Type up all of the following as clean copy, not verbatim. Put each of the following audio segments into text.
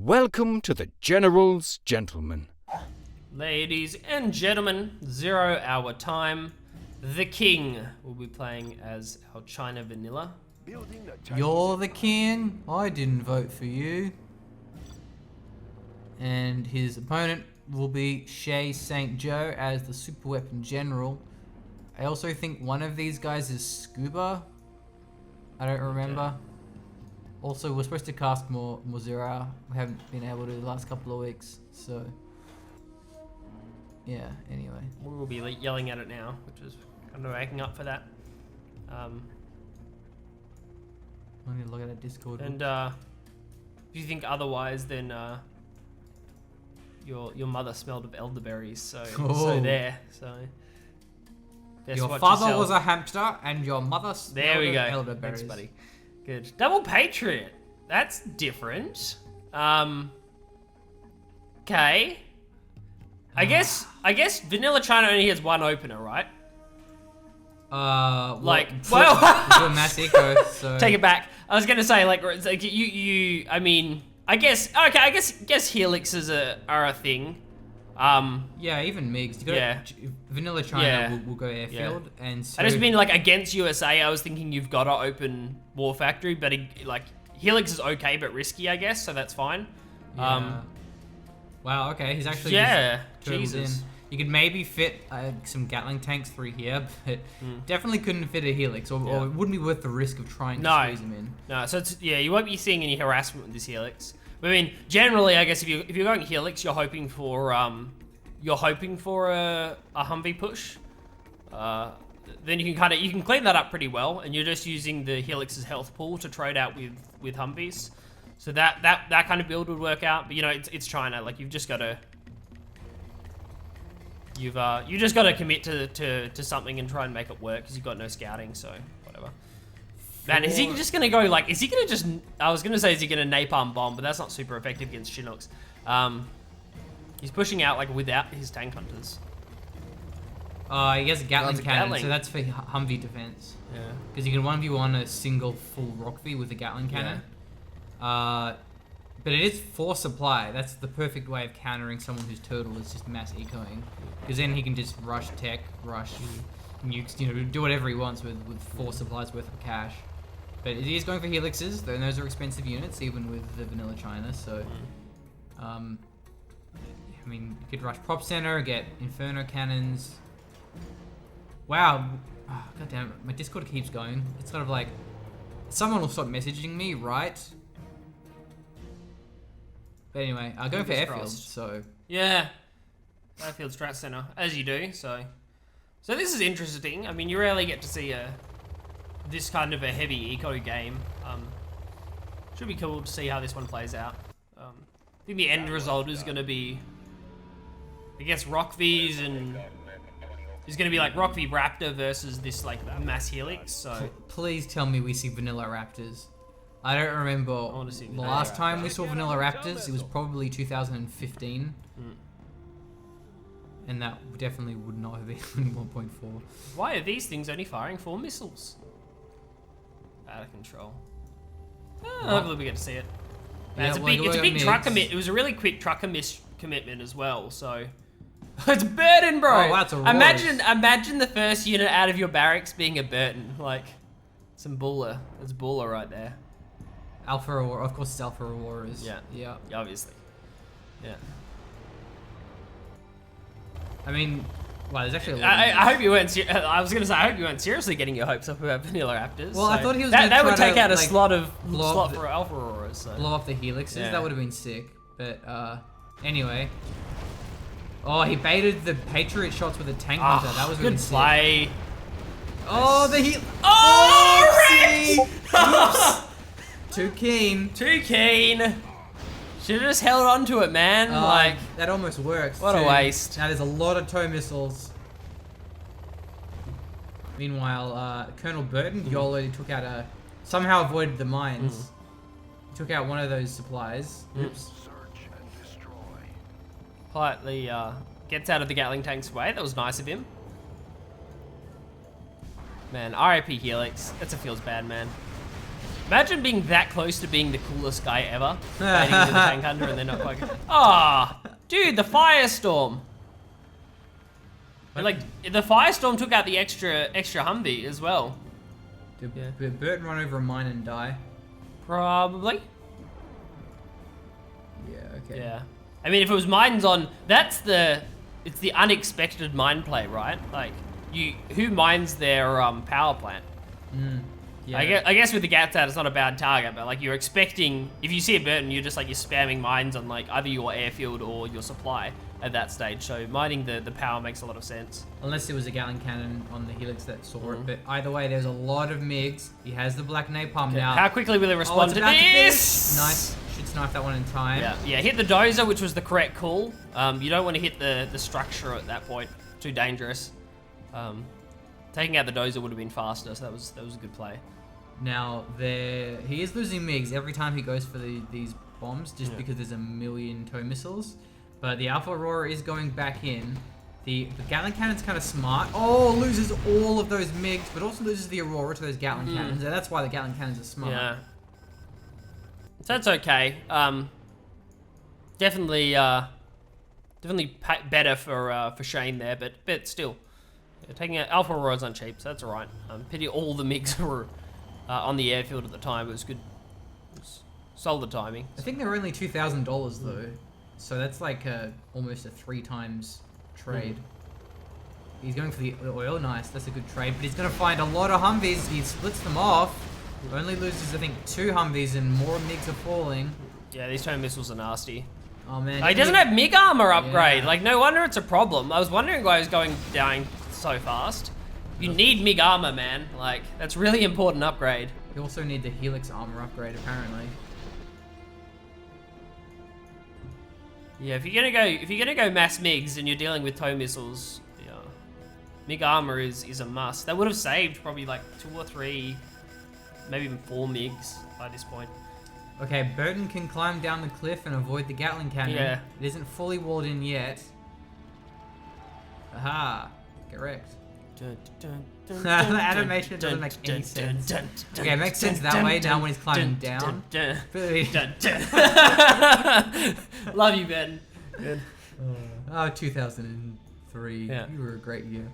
Welcome to the General's Gentlemen. Ladies and gentlemen, 0 hour time. The King will be playing as our China Vanilla. You're the king. I didn't vote for you. And his opponent will be ShayeSaintJo as the super weapon general. I also think one of these guys is Scuba. I don't remember. Okay. Also, we're supposed to cast more 0 hour. We haven't been able to the last couple of weeks, so yeah. Anyway, We will be yelling at it now, which is kind of making up for that. I need to look at that Discord. And if you think otherwise, then your mother smelled of elderberries, so Oh. there. So guess Your what father yourself. was a hamster, and your mother There we go. smelled Thanks, elderberries. buddy. Good. Double Patriot. That's different. Okay. I guess Vanilla China only has one opener, right? Like, well, to a mass eco. So take it back. I was gonna say like you. I mean, I guess okay. I guess helixes are a thing. Yeah, even MiGs. Yeah. Vanilla China Yeah. will go airfield, and so I just mean like against USA. I was thinking you've got to open War Factory, but like Helix is okay but risky, I guess. So that's fine. yeah. Wow. Okay, he's actually Yeah. just turtled Jesus. in. You could maybe fit some Gatling tanks through here, but definitely couldn't fit a Helix, or it wouldn't be worth the risk of trying to squeeze him in. No, so it's, yeah, you won't be seeing any harassment with this Helix. But I mean, generally, I guess if you're going Helix, you're hoping for a Humvee push. Then you can clean that up pretty well, and you're just using the Helix's health pool to trade out with Humvees. So that kind of build would work out. But you know, it's China. Like you just got to commit to something and try and make it work because you've got no scouting. So whatever. Man, is he just gonna go like? Is he gonna just? I was gonna say, is he gonna napalm bomb? But that's not super effective against Chinooks. He's pushing out like without his tank hunters. He has a Gatling it's a cannon, Gatling. so that's for Humvee defense. Yeah. Because you can 1v1 a single full Rockvee with a Gatling cannon. But it is force supply. That's the perfect way of countering someone whose turtle is just mass ecoing. Because then he can just rush tech, rush nukes, you know, do whatever he wants with 4 supplies worth of cash. But he is going for helixes, though those are expensive units, even with the Vanilla China, so... I mean, you could rush Prop Center, get Inferno Cannons. Wow. Oh, God damn it, my Discord keeps going. It's sort of like... Someone will stop messaging me, right? But anyway, going for airfield, crossed. so... Yeah. Airfield strat center, as you do. So this is interesting. I mean, you rarely get to see this kind of a heavy eco game. Should be cool to see how this one plays out. I think the end result is going to be, I guess, Rockvies, and it's going to be like Rockvie Raptor versus this like mass Helix. So Please tell me we see Vanilla Raptors. I don't remember wanna see the Vanilla last Raptors. time we saw Vanilla Raptors. It was probably 2015. And that definitely would not have been 1.4. why are these things only firing 4 missiles? Out of control. Hopefully we get to see it. Man, Yeah, it's a well, big, it's a we big got truck MiGs. commit. It was a really quick truck commitment as well. So it's Burton, bro. Oh, that's a imagine the first unit out of your barracks being a Burton. Like some buller. That's buller right there. Alpha Aurora, of course it's Alpha Auroras. Yeah. Yeah. Obviously. Yeah. I mean, well, there's actually a lot of I hope you weren't. I was gonna say I hope you weren't seriously getting your hopes up about Vanilla Raptors. Well, I so thought he was that gonna would try take to, out a like, slot blow up for Alpha Auroras. So. blow off the helixes. Yeah. That would have been sick. But anyway. Oh, he baited the Patriot shots with a tank hunter. That was really good sick. play. Oh, the heal. Oh, Oops. Too keen. Too keen. Should have just held on to it, man. Like, that almost works. what a too. waste. Now there's a lot of tow missiles. Meanwhile, Colonel Burton YOLO took out somehow avoided the mines. Took out one of those supplies. Oops. politely gets out of the Gatling tank's way. That was nice of him. Man, RIP Helix. That feels bad, man. Imagine being that close to being the coolest guy ever. Fighting into the tank hunter and they're not quite good. Ah, dude, the firestorm. Like, the firestorm took out the extra Humvee as well. Did Burton run over a mine and die? Probably. Yeah, okay. Yeah. I mean, if it was mines on, it's the unexpected mine play, right? Like, who mines their power plant? Yeah. I guess with the GATS out, it's not a bad target, but like you're expecting, if you see a Burton, you're just like, you're spamming mines on like either your airfield or your supply at that stage. So mining the power makes a lot of sense. Unless it was a Gatling cannon on the Helix that saw it, but either way, there's a lot of MiGs. He has the black napalm now. How quickly will he respond to this? Nice. Should snipe that one in time. Yeah, hit the dozer, which was the correct call. You don't want to hit the structure at that point. Too dangerous. Taking out the dozer would have been faster, so that was a good play. Now, he is losing MiGs every time he goes for these bombs, just because there's a million tow missiles. But the Alpha Aurora is going back in. The Gatling Cannon's kind of smart. Oh, loses all of those MiGs, but also loses the Aurora to those Gatling Cannons. And that's why the Gatling Cannons are smart. Yeah. So that's okay. Definitely better for Shane there, but still. Taking out Alpha Aurora's on cheap, so that's alright. Pity all the MiGs were on the airfield at the time. It was good. It was solid timing. I think they were only $2,000 though, so that's like almost a 3 times trade. He's going for the oil. Nice, that's a good trade. But he's going to find a lot of Humvees. He splits them off. Only loses, I think, 2 Humvees, and more MiGs are falling. Yeah, these tow missiles are nasty. Oh man. He doesn't have MiG armor upgrade. Yeah. Like, no wonder it's a problem. I was wondering why he was going down so fast. You need MiG armor, man. Like, that's really important upgrade. You also need the Helix armor upgrade, apparently. Yeah, if you're gonna go mass MiGs and you're dealing with tow missiles, yeah, MiG armor is a must. That would have saved probably like 2 or 3, maybe even 4 MiGs by this point. Okay, Burton can climb down the cliff and avoid the Gatling cannon. Yeah. It isn't fully walled in yet. Aha, correct. The animation doesn't make any sense. Okay, it makes sense that way now when he's climbing down. Love you, Ben. Good. Oh, 2003. Yeah. You were a great year.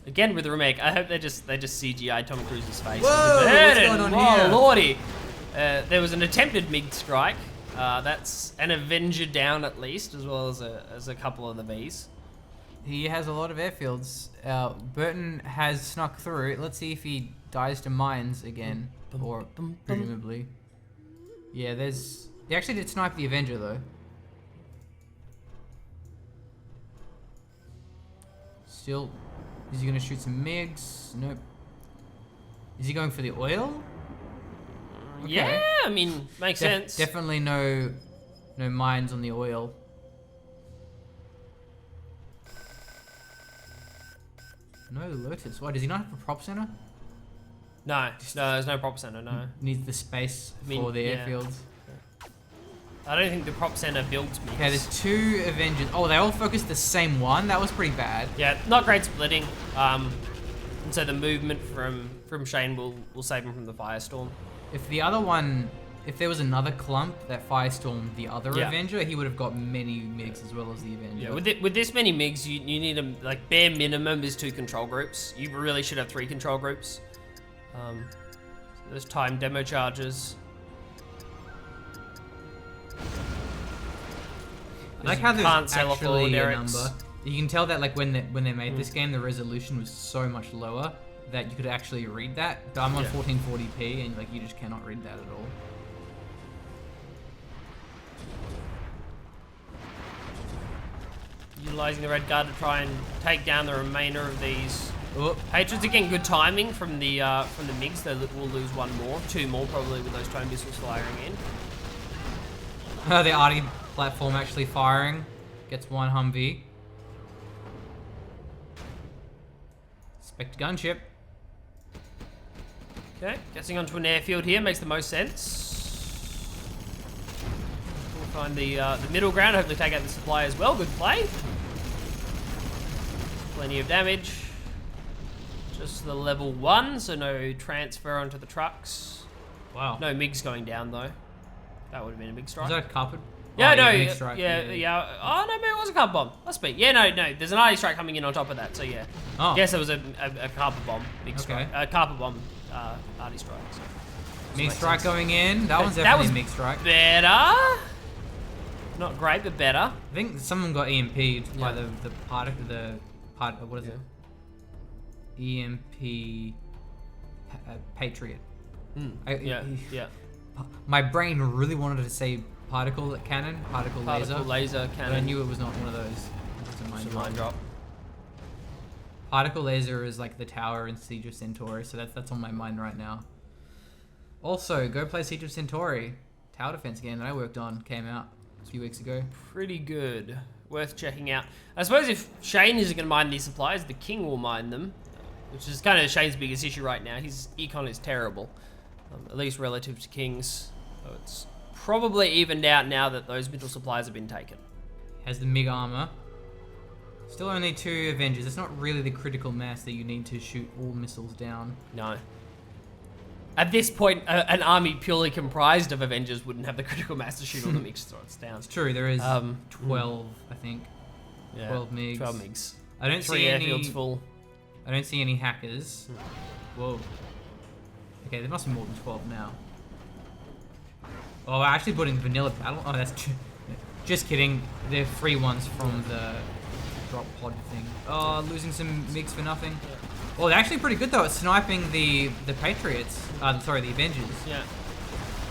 Again with the remake, I hope they just CGI Tom Cruise's face. Whoa, what's going on here? Oh lordy! There was an attempted MiG strike. That's an Avenger down at least, as well as a couple of the Vs. He has a lot of airfields. Burton has snuck through. Let's see if he dies to mines again, or presumably. Yeah, he actually did snipe the Avenger though. Still, is he gonna shoot some MiGs? Nope. Is he going for the oil? Okay. Yeah, I mean, makes sense. Definitely no mines on the oil. No Lotus. Why, does he not have a prop center? No, there's no prop center, no. Needs the space for the airfields. I don't think the prop center builds MiGs. Okay, there's 2 Avengers. Oh, they all focus the same one? That was pretty bad. Yeah, not great splitting. And so the movement from Shane will save him from the firestorm. If the other one, if there was another clump that firestormed the other Avenger, he would have got many MiGs as well as the Avenger. Yeah, with this many MiGs, you need them, like, bare minimum is 2 control groups. You really should have 3 control groups. So there's time demo charges. I like how there's Can't sell off all actually a derricks. number. You can tell that like when they made this game, the resolution was so much lower that you could actually read that. But I'm on 1440p and like you just cannot read that at all. Utilizing the red guard to try and take down the remainder of these. Oh. Patriots are getting good timing from the MiGs. They will lose 1 more, 2 more probably with those tow missiles firing in. The Arty platform actually firing. Gets 1 Humvee. Spectre gunship. Okay, getting onto an airfield here makes the most sense. We'll find the middle ground, hopefully take out the supply as well. Good play. Plenty of damage. Just the level 1, so no transfer onto the trucks. Wow. No MiGs going down though. That would have been a big strike. Is that a carpet? Yeah, Oh, no, MiG strike, yeah. Oh no, maybe it was a carpet bomb. Must be. Yeah, no. There's an arty strike coming in on top of that. So yeah. Oh. Yes, it was a carpet bomb. Big strike. Okay. Carpet bomb. Arty strike. So. MiG strike going in. That one's That definitely was a MiG strike. Better. Not great, but better. I think someone got EMP'd by Yeah. the part. What is it? EMP Patriot. Yeah. My brain really wanted to say particle cannon, particle Laser but cannon. I knew it was not one of those. It was a mine It's a drop. mine drop. Particle laser is like the tower in Siege of Centauri, so that's on my mind right now. Also, go play Siege of Centauri. Tower defense game that I worked on came out a few weeks ago. Pretty good. Worth checking out. I suppose if Shane isn't going to mine these supplies, the King will mine them, which is kind of Shane's biggest issue right now. His econ is terrible, at least relative to King's. So it's probably evened out now that those middle supplies have been taken. Has the MiG armor. Still only 2 Avengers. It's not really the critical mass that you need to shoot all missiles down. No. At this point, an army purely comprised of Avengers wouldn't have the critical mass to shoot all the MiG throats down. It's true, there is 12, I think. Yeah, 12 MiGs. 12 MiGs. I don't 3 see any. airfields full. I don't see any hackers. Whoa. Okay, there must be more than 12 now. Oh, I actually put in vanilla battle. Oh, that's true. Just kidding. They're free ones from the drop pod thing. Oh, losing some MiGs for nothing. Oh, they're actually pretty good though at sniping the Patriots. Sorry, the Avengers. Yeah.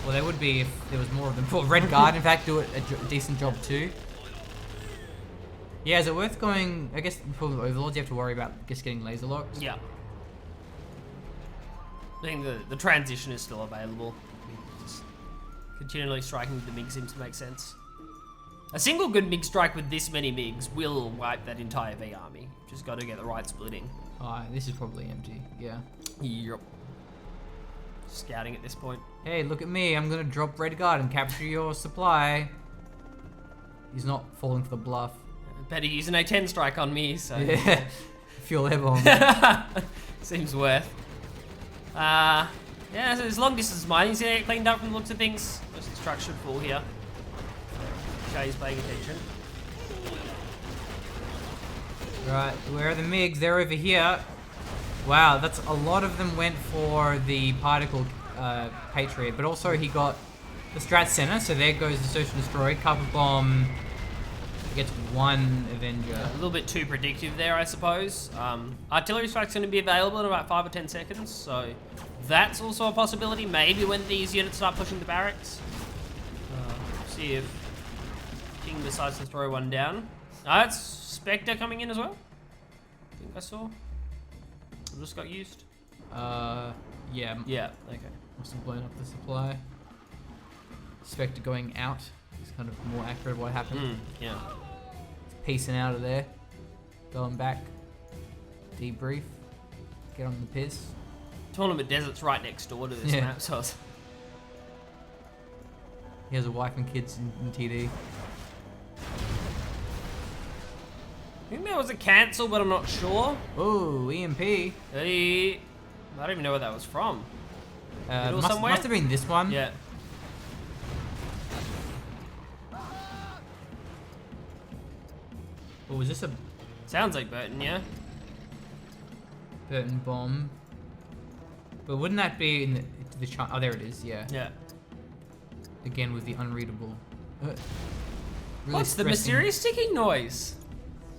Well, they would be if there was more of them. Well, Red Guard, in fact, do a decent job too. Yeah, is it worth going? I guess for Overlords, you have to worry about just getting laser locked. Yeah. I think the transition is still available. Just continually striking with the MiG seems to make sense. A single good MiG strike with this many MiGs will wipe that entire V army. Just got to get the right splitting. Oh, this is probably empty. Yeah. Yep. Scouting at this point. Hey, look at me. I'm gonna drop Red Guard and capture your supply. He's not falling for the bluff. Better use an A10 strike on me, so... Yeah. Fuel air bomb. Seems worth. Yeah, so there's long distance mining. He's gonna get cleaned up from the looks of things. Most of the trucks should fall here. Shay's paying attention. Right, where are the MiGs? They're over here. Wow, that's a lot of them went for the particle Patriot, but also he got the Strat Center, so there goes the Search and Destroy. Carpet Bomb gets 1 Avenger. A little bit too predictive there, I suppose. Artillery strike's going to be available in about 5 or 10 seconds, so that's also a possibility. Maybe when these units start pushing the barracks. See if King decides to throw one down. That's Spectre coming in as well. I think I saw. It just got used. Yeah. Yeah, okay. Must have blown up the supply. Spectre going out is kind of more accurate what happened. Yeah. Piecing out of there. Going back. Debrief. Get on the piss. Tournament Desert's right next door to this Yeah. map, so I was... He has a wife and kids in TD. I think there was a cancel, but I'm not sure. Oh, EMP. I don't even know where that was from. Middle somewhere? Must have been this one. Yeah. Or was this a Sounds like Burton, yeah? Burton bomb? But wouldn't that be in the oh, there it is, yeah. Yeah. Again with the unreadable. Really What's the stressing. mysterious ticking noise?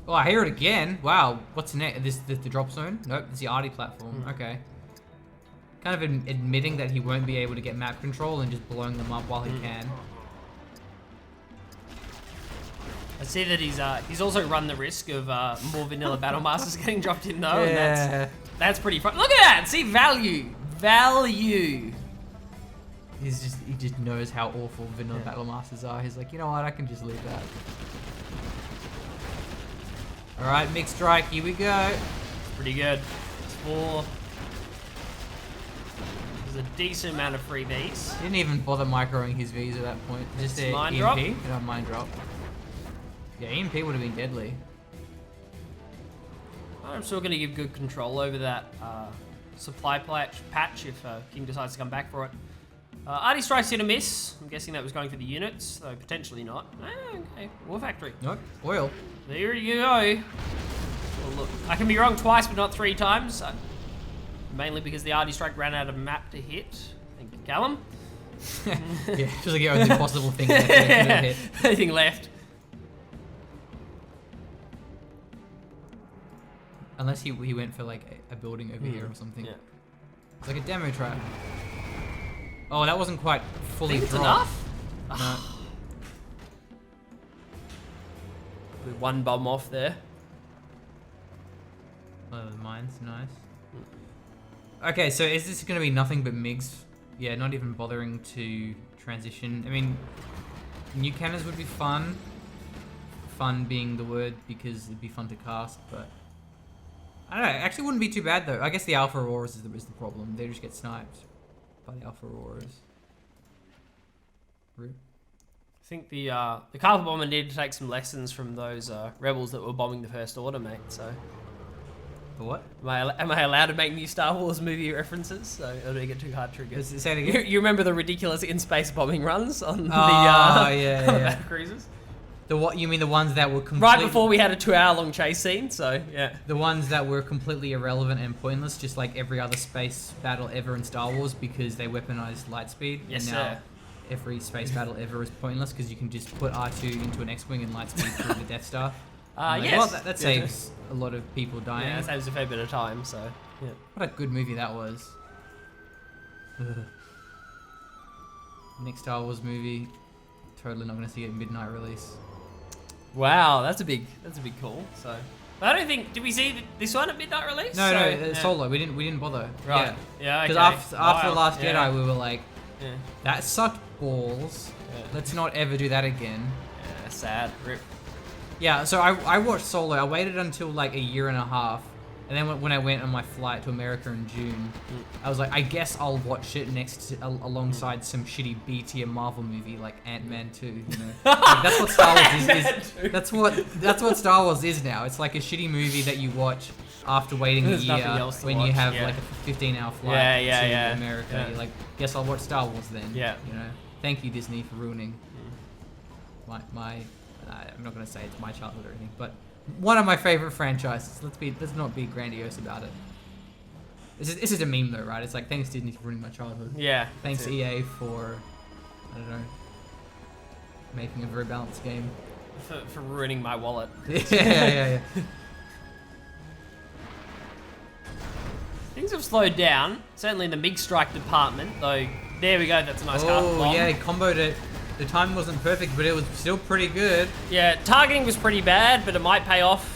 Oh, I hear it again. Wow. What's next? The drop zone? Nope, it's the arty platform. Okay. Kind of admitting that he won't be able to get map control and just blowing them up while he can. I see that he's also run the risk of more vanilla battle masters getting dropped in though, and that's pretty fun. Look at that! See, value! Value! He just knows how awful vanilla battle masters are. He's like, you know what? I can just leave that. All right, mixed strike. Here we go. Pretty good. It's 4. There's a decent amount of free Vs. Didn't even bother microing his Vs at that point. Just a Mine EMP. drop? No, mine drop. Yeah, EMP would have been deadly. I'm still going to give good control over that supply patch if King decides to come back for it. Artie strikes hit a miss. I'm guessing that was going for the units, though potentially not. Okay, War Factory. Nope, oil. There you go. Well, look, I can be wrong twice, but not 3 times. Mainly because the Artie strike ran out of map to hit. Thank you, Callum. Yeah, just like the only possible thing that they could have hit. Anything left. Unless he went for like a building over here or something. Yeah. It's like a demo trap. Oh, that wasn't quite fully Think it's dropped. enough? No. With 1 bomb off there. Oh, the mine's nice. Okay, so is this going to be nothing but MiGs? Yeah, not even bothering to transition. I mean, new cannons would be fun. Fun being the word because it'd be fun to cast, but I don't know. It actually wouldn't be too bad though. I guess the Alpha Auroras is the problem. They just get sniped by the Alpha Auroras. Rip. I think the carpet bomber needed to take some lessons from those rebels that were bombing the First Order, mate. So, The what? am I allowed to make new Star Wars movie references? So it'll get too hard triggers. Say it again. You remember the ridiculous in-space bombing runs on the battle cruisers? The what? You mean the ones that were Right before we had a 2-hour-long chase scene. So yeah. The ones that were completely irrelevant and pointless, just like every other space battle ever in Star Wars, because they weaponized lightspeed. Yes, and now sir. every space battle ever is pointless because you can just put R2 into an X-wing and lightspeed through the Death Star. Yes. Well, that saves a lot of people dying. Yeah, it saves a fair bit of time. So yeah. What a good movie that was. Ugh. Next Star Wars movie, totally not going to see it midnight release. Wow, that's a big call. So, but I don't think. Did we see this one at midnight release? No, Solo. We didn't bother. Right. Yeah. Because Okay. after the Last Jedi, we were like, Yeah. that sucked balls. Yeah. Let's not ever do that again. Yeah, sad. Rip. Yeah. So I watched Solo. I waited until like a year and a half, and then when I went on my flight to America in June, I was like, I guess I'll watch it alongside some shitty B-tier Marvel movie like Ant-Man 2. You know, like, that's what Star Wars is. That's what Star Wars is now. It's like a shitty movie that you watch after waiting a There's year nothing else to when you watch, have yeah. like a 15-hour flight Yeah. to America. Yeah. You're like, guess I'll watch Star Wars then. Yeah. You know, thank you Disney for ruining my. I'm not gonna say it's my childhood or anything, but one of my favorite franchises. Let's not be grandiose about it. This is a meme though, right? It's like, thanks Disney for ruining my childhood. Yeah. Thanks EA for, I don't know, making a very balanced game. For ruining my wallet. yeah. Things have slowed down. Certainly in the MiG strike department, though. There we go. That's a nice carpet bomb. Oh yeah, he comboed it. The timing wasn't perfect, but it was still pretty good. Yeah, targeting was pretty bad, but it might pay off.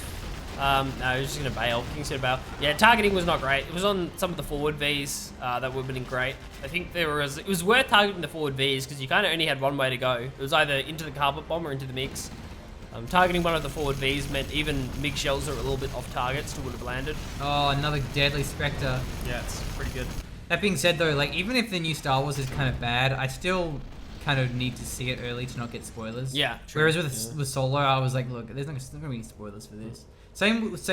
No, he's just gonna bail. King's gonna bail. Yeah, targeting was not great. It was on some of the forward Vs that would have been great. I think it was worth targeting the forward Vs because you kind of only had one way to go. It was either into the carpet bomb or into the MiGs. Targeting one of the forward Vs meant even MiG shells that were a little bit off target still would have landed. Oh, another deadly Spectre. Yeah, it's pretty good. That being said though, like even if the new Star Wars is kind of bad, I still kind of need to see it early to not get spoilers. Yeah, true. Whereas with Solo, I was like, look, there's not gonna be spoilers for this. Same with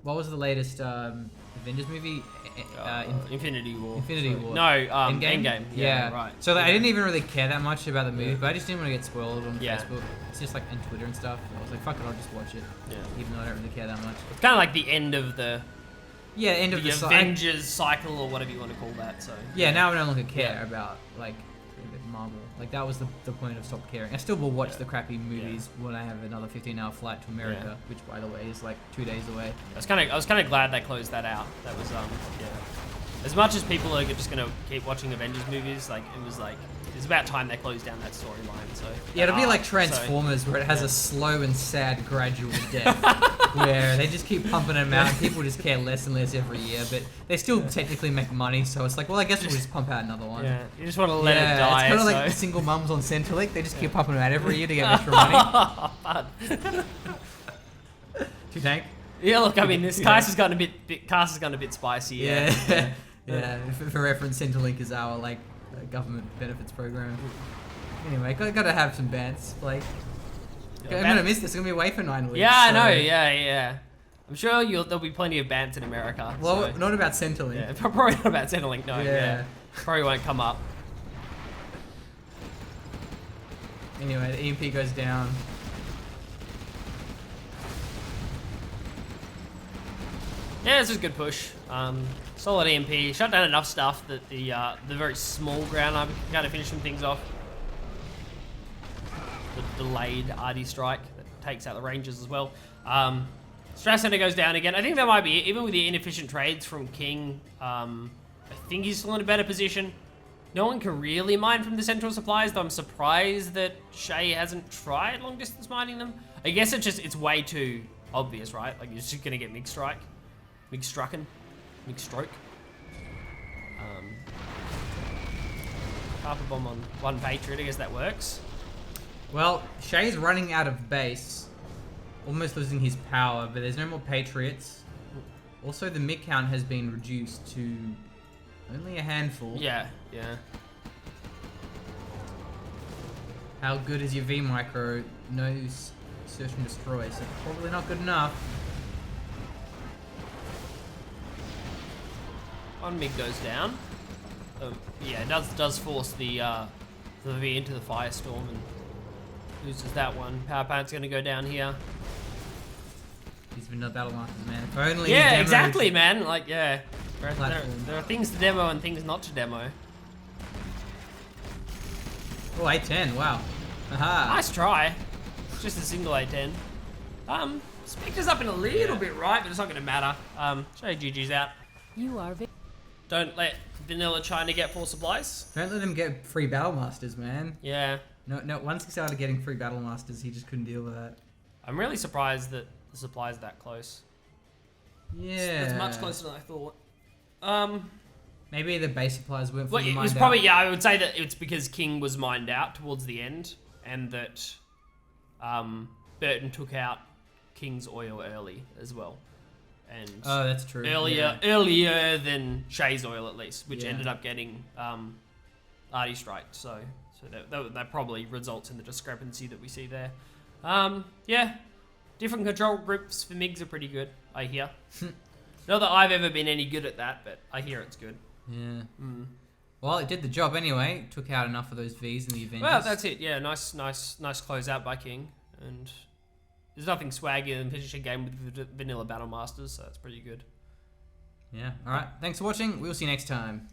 what was the latest Avengers movie? Infinity War. Infinity War. No, Endgame. Yeah, right. So I didn't even really care that much about the movie, Yeah. but I just didn't want to get spoiled on Yeah. Facebook. It's just like on Twitter and stuff. I was like, fuck it, I'll just watch it. Yeah. Even though I don't really care that much. It's kind of like the end of the End of the Avengers cycle or whatever you want to call that. So Yeah, now I no longer care Yeah. about like Marvel. Like that was the point of stop caring. I still will watch the crappy movies when I have another 15-hour flight to America, which by the way is like 2 days away. I was kind of glad they closed that out. That was yeah. As much as people are just gonna keep watching Avengers movies, like it's about time they closed down that storyline. So Yeah, it'll be like so- Transformers, where it has a slow and sad gradual death, where they just keep pumping them out, and people just care less and less every year. But they still technically make money, so it's like, well, I guess we'll just pump out another one. Yeah, you just want to let it die. It's kind of like so. the single mums on Centrelink. They just keep pumping them out every year to get extra money. Do you think? Yeah, look, I mean, this cast has gotten a bit spicy. Yeah. For reference, Centrelink is our like government benefits program. Anyway, gotta have some bands, Blake. I'm gonna miss this. I'm gonna be away for 9 weeks. Yeah, I so- know. Yeah. I'm sure there'll be plenty of bans in America. Well, so, not about Centrelink. yeah, probably not about Centrelink. No, yeah. Probably won't come up. Anyway, the EMP goes down. Yeah, this is a good push. Solid EMP. Shut down enough stuff that the very small ground army can kind of finish some things off. The delayed RD strike that takes out the Rangers as well. Strat Center goes down again. I think that might be it. Even with the inefficient trades from King, I think he's still in a better position. No one can really mine from the central supplies, though I'm surprised that Shay hasn't tried long distance mining them. I guess it's way too obvious, right? Like, you're just gonna get mixed strike. Mixed strucken. Mixed stroke. Carpet bomb on one Patriot, I guess that works. Well, Shay's running out of base. Almost losing his power, but there's no more Patriots. Also, the MiG count has been reduced to only a handful. Yeah, yeah. How good is your V micro? No search and destroy, so probably not good enough. One MiG goes down. Yeah, it does force the V into the firestorm and loses that one. Power plant's gonna go down here. These vanilla battle masters, man. If only Yeah, demoed exactly, man. Like, yeah. There platform. are things to demo and things not to demo. Oh, A10, wow. Aha. Nice try. Just a single A10. Spectre's up in a little bit right, but it's not gonna matter. Show GG's out. You are Don't let Vanilla China get 4 supplies. Don't let him get free battle masters, man. Yeah. No, once he started getting free battle masters, he just couldn't deal with that. I'm really surprised that the supply's that close. Yeah. It's much closer than I thought. Maybe the base supplies weren't fully Well, it mined was probably, out. yeah, I would say that it's because King was mined out towards the end, and that Burton took out King's oil early as well. And Oh, that's true. earlier than Shay's oil at least, which Yeah. ended up getting RD strike. So that probably results in the discrepancy that we see there. Yeah, different control groups for MiGs are pretty good, I hear. Not that I've ever been any good at that, but I hear it's good. Yeah. Well, it did the job anyway. Took out enough of those Vs in the event. Well, that's it. Yeah, nice closeout by King, and there's nothing swaggier than finishing a game with vanilla battle masters, so that's pretty good. Yeah. All right. Thanks for watching. We'll see you next time.